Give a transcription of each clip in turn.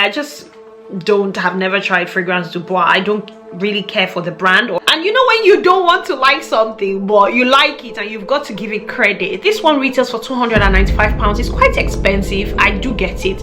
I just have never tried Fragrance Du Bois. I don't really care for the brand. And you know when you don't want to like something but you like it and you've got to give it credit. This one retails for £295. It's quite expensive. I do get it.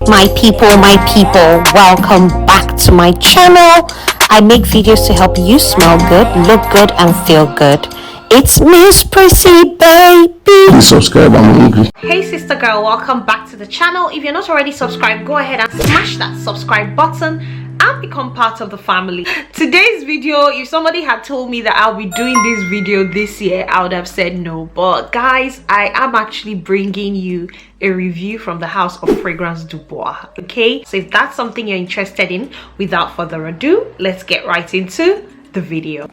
My people, welcome back to my channel. I make videos to help you smell good, look good, and feel good. It's Miss Prissy, baby. Please subscribe, I'm hungry. Hey sister girl, welcome back to the channel. If you're not already subscribed, go ahead and smash that subscribe button and become part of the family. Today's video, if somebody had told me that I'll be doing this video this year, I would have said no. But guys, I am actually bringing you a review from the house of Fragrance Du Bois. Okay, so if that's something you're interested in, without further ado, let's get right into the video.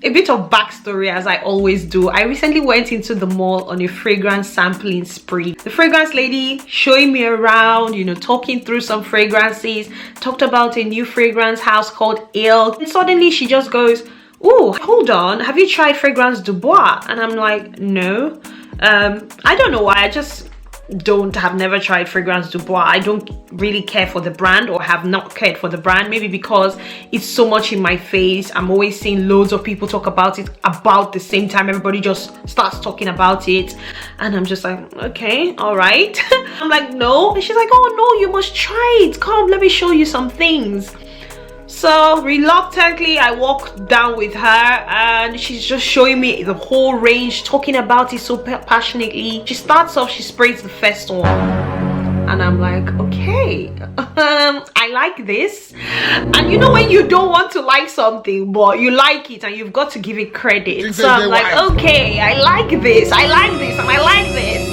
A bit of backstory, as I always do. I recently went into the mall on a fragrance sampling spree. The fragrance lady showing me around, you know, talking through some fragrances, talked about a new fragrance house called Ale, and suddenly she just goes, "Oh, hold on, have you tried Fragrance Du Bois?" And I'm like, no. I don't know why, I just have never tried Fragrance Du Bois. I don't really care for the brand, or have not cared for the brand, maybe because it's so much in my face. I'm always seeing loads of people talk about it about the same time. Everybody just starts talking about it and I'm just like, okay, all right. I'm like, no. And she's like, oh no, you must try it, come, let me show you some things. So reluctantly I walked down with her and she's just showing me the whole range, talking about it so passionately. She starts off, she sprays the first one and I'm like, okay, I like this. And you know when you don't want to like something but you like it and you've got to give it credit. So I'm like, okay, I like this, I like this, and I like this.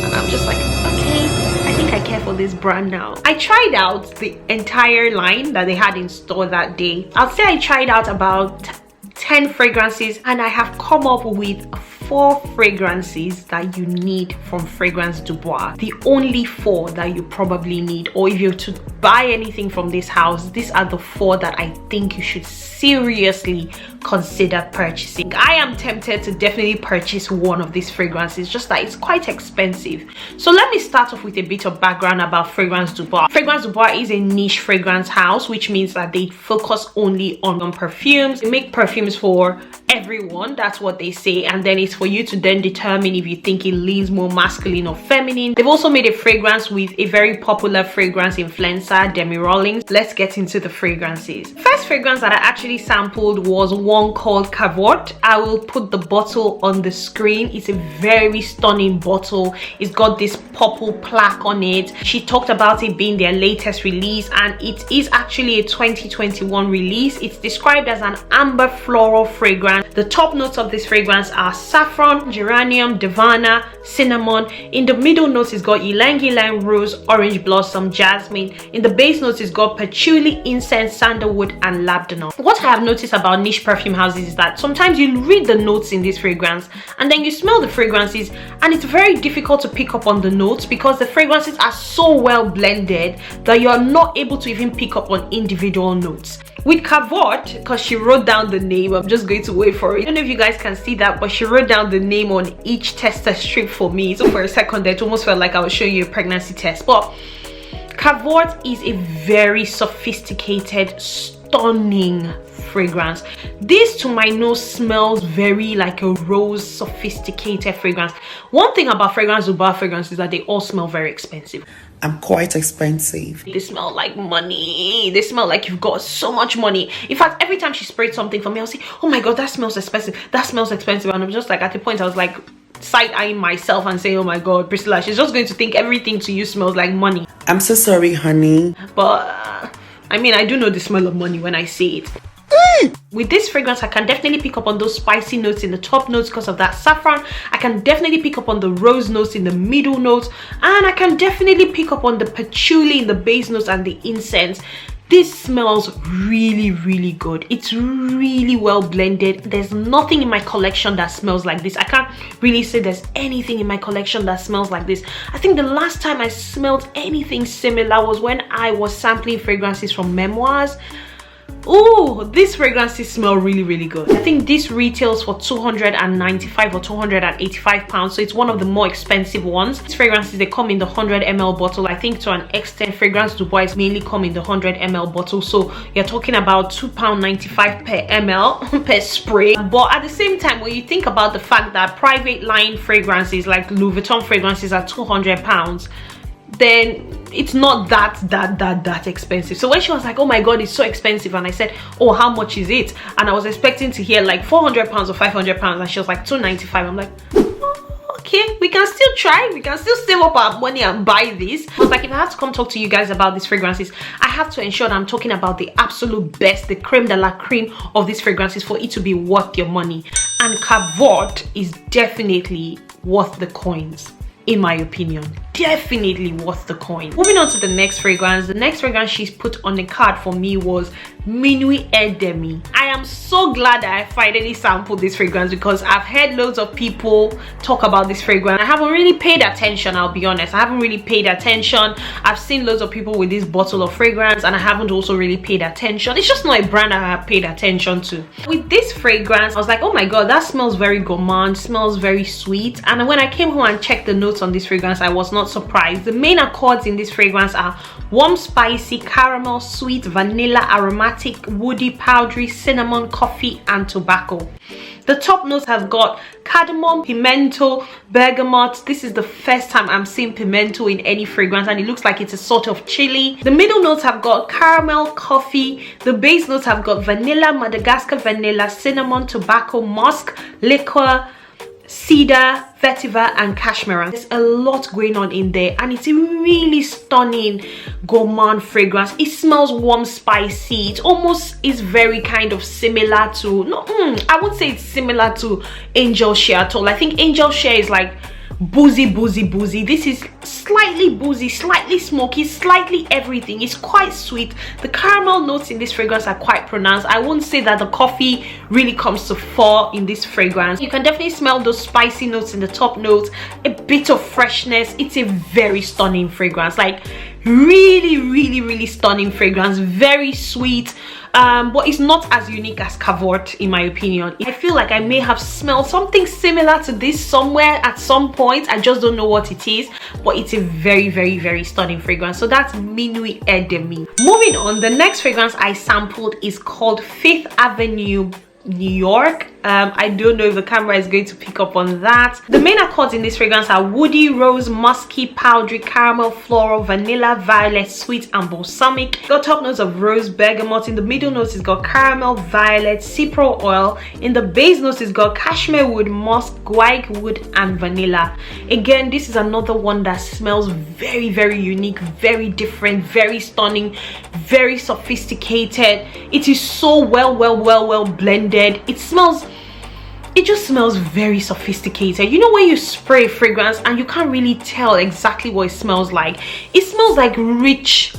And I'm just like, okay, I think I care for this brand now. I tried out the entire line that they had in store that day. I'll say I tried out about 10 fragrances and I have come up with 4 fragrances that you need from Fragrance Du Bois. The only 4 that you probably need, or if you're to buy anything from this house, these are the 4 that I think you should seriously consider purchasing. I am tempted to definitely purchase one of these fragrances, just that it's quite expensive. So let me start off with a bit of background about Fragrance Du Bois. Fragrance Du Bois is a niche fragrance house, which means that they focus only on perfumes. They make perfumes for everyone, that's what they say, and then it's for you to then determine if you think it leans more masculine or feminine. They've also made a fragrance with a very popular fragrance influencer, Demi. Let's get into the fragrances. First fragrance that I actually sampled was one called Cavort. I will put the bottle on the screen. It's a very stunning bottle. It's got this purple plaque on it. She talked about it being their latest release, and it is actually a 2021 release. It's described as an amber floral fragrance. The top notes of this fragrance are saffron, geranium, divana, cinnamon. In the middle notes, it's got ylang ylang, rose, orange blossom, jasmine. In the base notes, it's got patchouli, incense, sandalwood, and labdanum. What I have noticed about niche perfume houses is that sometimes you read the notes in this fragrance and then you smell the fragrances and it's very difficult to pick up on the notes because the fragrances are so well blended that you're not able to even pick up on individual notes. With Cavort, because she wrote down the name, I'm just going to wait for it. I don't know if you guys can see that, but she wrote down the name on each tester strip for me. So for a second there, it almost felt like I was showing you a pregnancy test. But Cavort is a very sophisticated, stunning fragrance. This to my nose smells very like a rose sophisticated fragrance. One thing about Fragrance Du Bois fragrances is that they all smell very expensive. I'm quite expensive. They smell like money. They smell like you've got so much money. In fact, every time she sprayed something for me, I'll say, oh my god, that smells expensive, that smells expensive. And I'm just like, at the point I was like side-eyeing myself and saying, oh my god, Priscilla, she's just going to think everything to you smells like money. I'm so sorry, honey. But I mean, I do know the smell of money when I see it. With this fragrance, I can definitely pick up on those spicy notes in the top notes because of that saffron. I can definitely pick up on the rose notes in the middle notes, and I can definitely pick up on the patchouli in the base notes and the incense. This smells really, really good. It's really well blended. There's nothing in my collection that smells like this. I can't really say there's anything in my collection that smells like this. I think the last time I smelled anything similar was when I was sampling fragrances from Memoirs. Oh, these fragrances smell really good. I think this retails for 295 or 285 pounds, so it's one of the more expensive ones. These fragrances, they come in the 100 ml bottle. I think to an extent Fragrance Du Bois mainly come in the 100 ml bottle, so you're talking about £2.95 per ml per spray. But at the same time, when you think about the fact that private line fragrances like Louis Vuitton fragrances are 200 pounds, then it's not that expensive. So when she was like, oh my god, it's so expensive, and I said, oh, how much is it? And I was expecting to hear like 400 pounds or 500 pounds, and she was like 295. I'm like, oh, okay, we can still try, we can still save up our money and buy this. I was like, if I have to come talk to you guys about these fragrances, I have to ensure that I'm talking about the absolute best, the creme de la creme of these fragrances for it to be worth your money. And Cavort is definitely worth the coins, in my opinion. Definitely worth the coin. Moving on to the next fragrance. The next fragrance she's put on the card for me was Minuit Demi. I am so glad that I finally sampled this fragrance, because I've heard loads of people talk about this fragrance. I haven't really paid attention, I'll be honest. I haven't really paid attention. I've seen loads of people with this bottle of fragrance, and I haven't also really paid attention. It's just not a brand I have paid attention to. With this fragrance, I was like, oh my god, that smells very gourmand, smells very sweet. And when I came home and checked the notes on this fragrance, I was not surprised. The main accords in this fragrance are warm, spicy, caramel, sweet, vanilla, aromatic, woody, powdery, cinnamon, coffee, and tobacco. The top notes have got cardamom, pimento, bergamot. This is the first time I'm seeing pimento in any fragrance, and it looks like it's a sort of chili. The middle notes have got caramel, coffee. The base notes have got vanilla, Madagascar vanilla, cinnamon, tobacco, musk, liqueur, cedar, vetiver, and cashmere. There's a lot going on in there, and it's a really stunning gourmand fragrance. It smells warm, spicy. It almost is very kind of similar to, I wouldn't say it's similar to Angel Share at all. I think Angel Share is like boozy. This is slightly boozy, slightly smoky, slightly everything. It's quite sweet. The caramel notes in this fragrance are quite pronounced. I wouldn't say that the coffee really comes to fore in this fragrance. You can definitely smell those spicy notes in the top notes, a bit of freshness. It's a very stunning fragrance, like really stunning fragrance, very sweet. But it's not as unique as Cavort, in my opinion. I feel like I may have smelled something similar to this somewhere at some point. I just don't know what it is, but it's a very stunning fragrance. So that's Minuit Demi. Moving on, the next fragrance I sampled is called Fifth Avenue New York. I don't know if the camera is going to pick up on that. The main accords in this fragrance are woody, rose, musky, powdery, caramel, floral, vanilla, violet, sweet, and balsamic. Got top notes of rose, bergamot. In the middle notes it's got caramel, violet, cipro oil. In the base notes it's got cashmere wood, musk, guaiac wood, and vanilla. Again, this is another one that smells very unique, very different, very stunning, very sophisticated. It is so well blended. It just smells very sophisticated. You know when you spray a fragrance and you can't really tell exactly what it smells like? It smells like rich,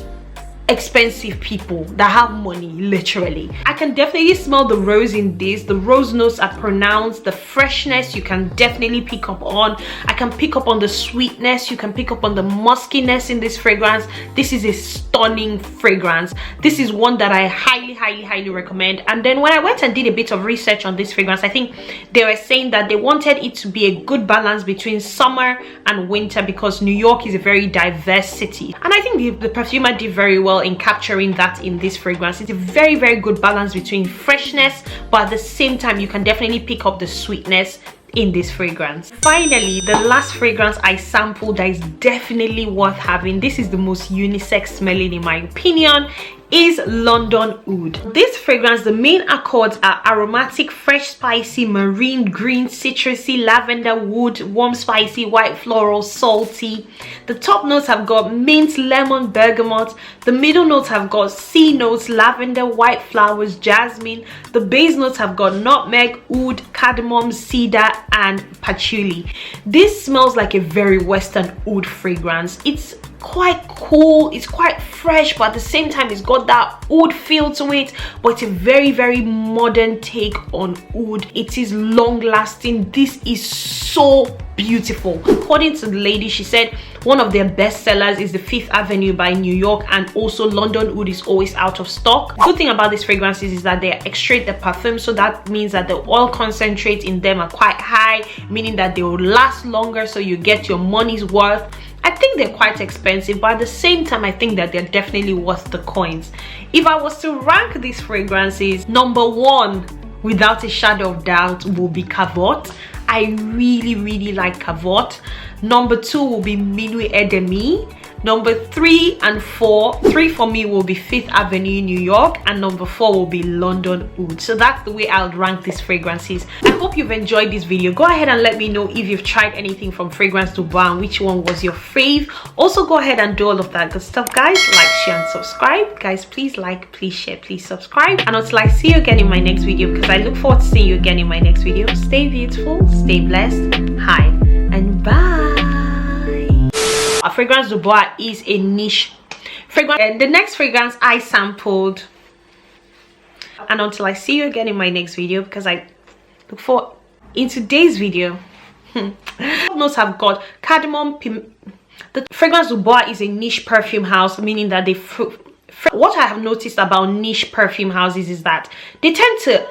expensive people that have money, literally. I can definitely smell the rose in this. The rose notes are pronounced. The freshness you can definitely pick up on. I can pick up on the sweetness. You can pick up on the muskiness in this fragrance. This is a stunning fragrance. This is one that I highly recommend. And then when I went and did a bit of research on this fragrance, I think they were saying that they wanted it to be a good balance between summer and winter, because New York is a very diverse city, and I think the perfumer did very well in capturing that in this fragrance. It's a very good balance between freshness, but at the same time you can definitely pick up the sweetness in this fragrance. Finally, the last fragrance I sampled that is definitely worth having, this is the most unisex smelling in my opinion, is London Oud. This fragrance, the main accords are aromatic, fresh, spicy, marine, green, citrusy, lavender, wood, warm, spicy, white, floral, salty. The top notes have got mint, lemon, bergamot. The middle notes have got sea notes, lavender, white flowers, jasmine. The base notes have got nutmeg, oud, cardamom, cedar, and patchouli. This smells like a very Western oud fragrance. It's quite cool, it's quite fresh, but at the same time it's got that oud feel to it, but it's a very modern take on oud. It is long lasting. This is so beautiful. According to the lady, she said One of their best sellers is the Fifth Avenue by New York, and also London Oud is always out of stock. Good thing about these fragrances is that they extract the perfume, so that means that the oil concentrates in them are quite high, meaning that they will last longer, so you get your money's worth. I think they're quite expensive, but at the same time I think that they're definitely worth the coins. If I was to rank these fragrances, number one without a shadow of doubt will be Cavort. I really like Cavort. Number two will be Minuit Demi. Number 3 and 4, 3 for me will be Fifth Avenue, New York, and number 4 will be London Oud. So that's the way I'll rank these fragrances. I hope you've enjoyed this video. Go ahead and let me know if you've tried anything from Fragrance Du Bois and which one was your fave. Also go ahead and do all of that good stuff, guys. Like, share, and subscribe. Guys, please like, please share, please subscribe. And until I see you again in my next video, because I look forward to seeing you again in my next video, stay beautiful, stay blessed, hi, and bye. Fragrance Du Bois is a niche fragrance, and the next fragrance I sampled, and until I see you again in my next video, because I look for in today's video notes have got cardamom. The Fragrance Du Bois is a niche perfume house, meaning that they what I have noticed about niche perfume houses is that they tend to